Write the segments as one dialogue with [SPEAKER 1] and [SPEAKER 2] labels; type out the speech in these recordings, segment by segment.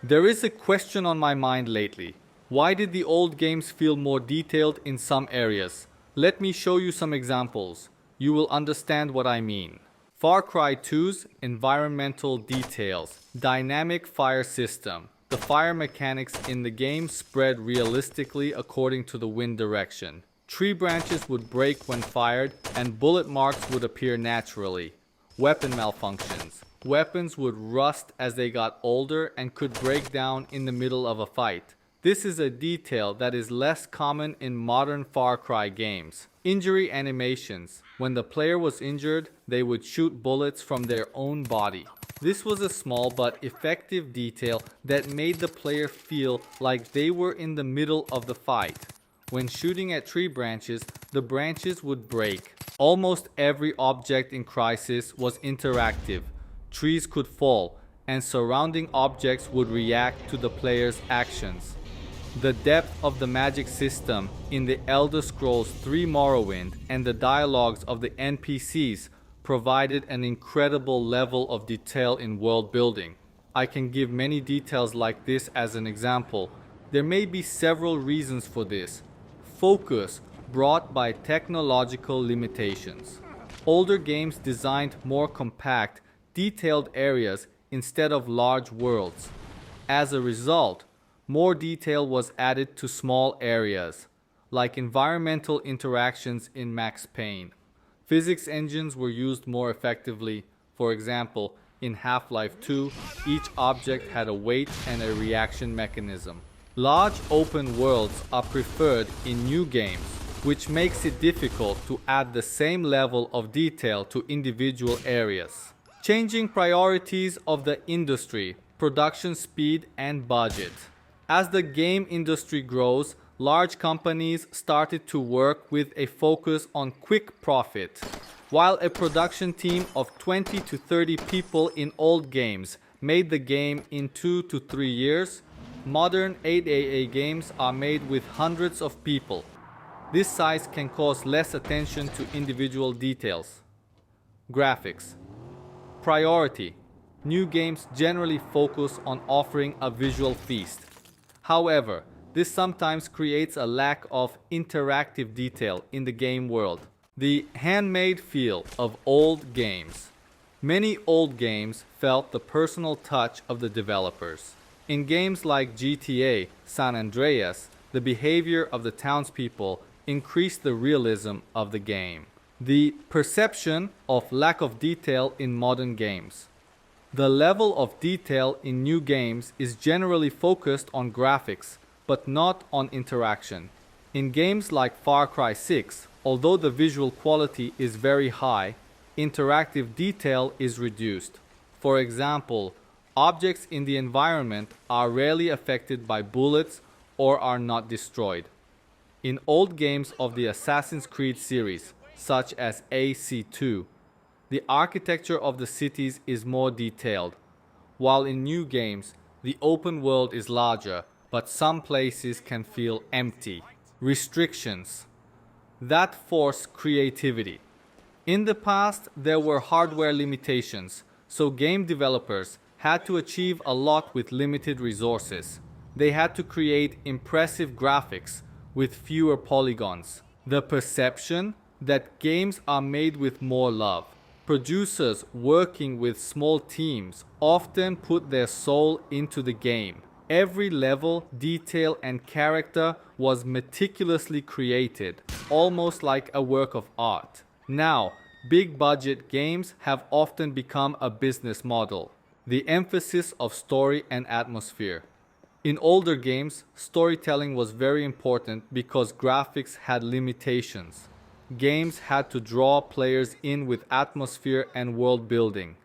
[SPEAKER 1] There is a question on my mind lately. Why did the old games feel more detailed in some areas? Let me show you some examples. You will understand what I mean. Far Cry 2's environmental details, dynamic fire system. The fire mechanics in the game spread realistically according to the wind direction. Tree branches would break when fired, and bullet marks would appear naturally. Weapon malfunctions. Weapons would rust as they got older and could break down in the middle of a fight. This is a detail that is less common in modern Far Cry games. Injury animations. When the player was injured, they would shoot bullets from their own body. This was a small but effective detail that made the player feel like they were in the middle of the fight. When shooting at tree branches, the branches would break. Almost every object in Crysis was interactive. Trees could fall, and surrounding objects would react to the player's actions. The depth of the magic system in The Elder Scrolls III: Morrowind and the dialogues of the NPCs provided an incredible level of detail in world building. I can give many details like this as an example. There may be several reasons for this. Focus brought by technological limitations. Older games designed more compact, detailed areas instead of large worlds. As a result, more detail was added to small areas, like environmental interactions in Max Payne. Physics engines were used more effectively. For example, in Half-Life 2, each object had a weight and a reaction mechanism. Large open worlds are preferred in new games, which makes it difficult to add the same level of detail to individual areas. Changing priorities of the industry, production speed and budget. As the game industry grows, large companies started to work with a focus on quick profit. While a production team of 20 to 30 people in old games made the game in 2 to 3 years, modern 8AA games are made with hundreds of people. This size can cause less attention to individual details. Graphics. Priority. New games generally focus on offering a visual feast. However, this sometimes creates a lack of interactive detail in the game world. The handmade feel of old games. Many old games felt the personal touch of the developers. In games like GTA, San Andreas, the behavior of the townspeople increased the realism of the game. The perception of lack of detail in modern games. The level of detail in new games is generally focused on graphics, but not on interaction. In games like Far Cry 6, although the visual quality is very high, interactive detail is reduced. For example, objects in the environment are rarely affected by bullets or are not destroyed. In old games of the Assassin's Creed series, such as AC2, the architecture of the cities is more detailed, while in new games, the open world is larger, but some places can feel empty. Restrictions that force creativity. In the past, there were hardware limitations, so game developers had to achieve a lot with limited resources. They had to create impressive graphics with fewer polygons. The perception that games are made with more love. Producers working with small teams often put their soul into the game. Every level, detail, and character was meticulously created, almost like a work of art. Now, big budget games have often become a business model. The emphasis of story and atmosphere. In older games, storytelling was very important because graphics had limitations. Games had to draw players in with atmosphere and world building.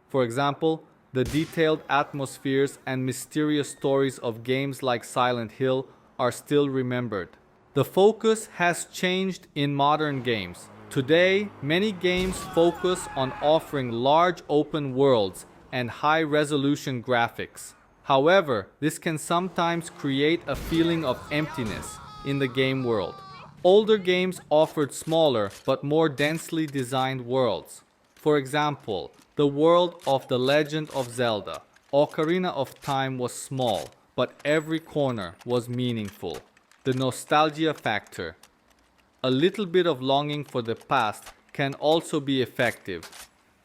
[SPEAKER 1] For example, the detailed atmospheres and mysterious stories of games like Silent Hill are still remembered. The focus has changed in modern games. Today, many games focus on offering large open worlds and high-resolution graphics. However, this can sometimes create a feeling of emptiness in the game world. Older games offered smaller but more densely designed worlds. For example, the world of The Legend of Zelda. Ocarina of Time was small, but every corner was meaningful. The nostalgia factor. A little bit of longing for the past can also be effective.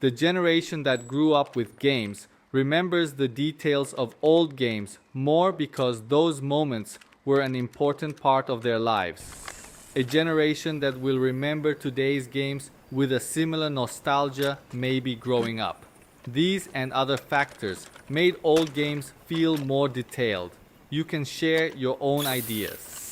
[SPEAKER 1] The generation that grew up with games remembers the details of old games more because those moments were an important part of their lives. A generation that will remember today's games with a similar nostalgia may be growing up. These and other factors made old games feel more detailed. You can share your own ideas.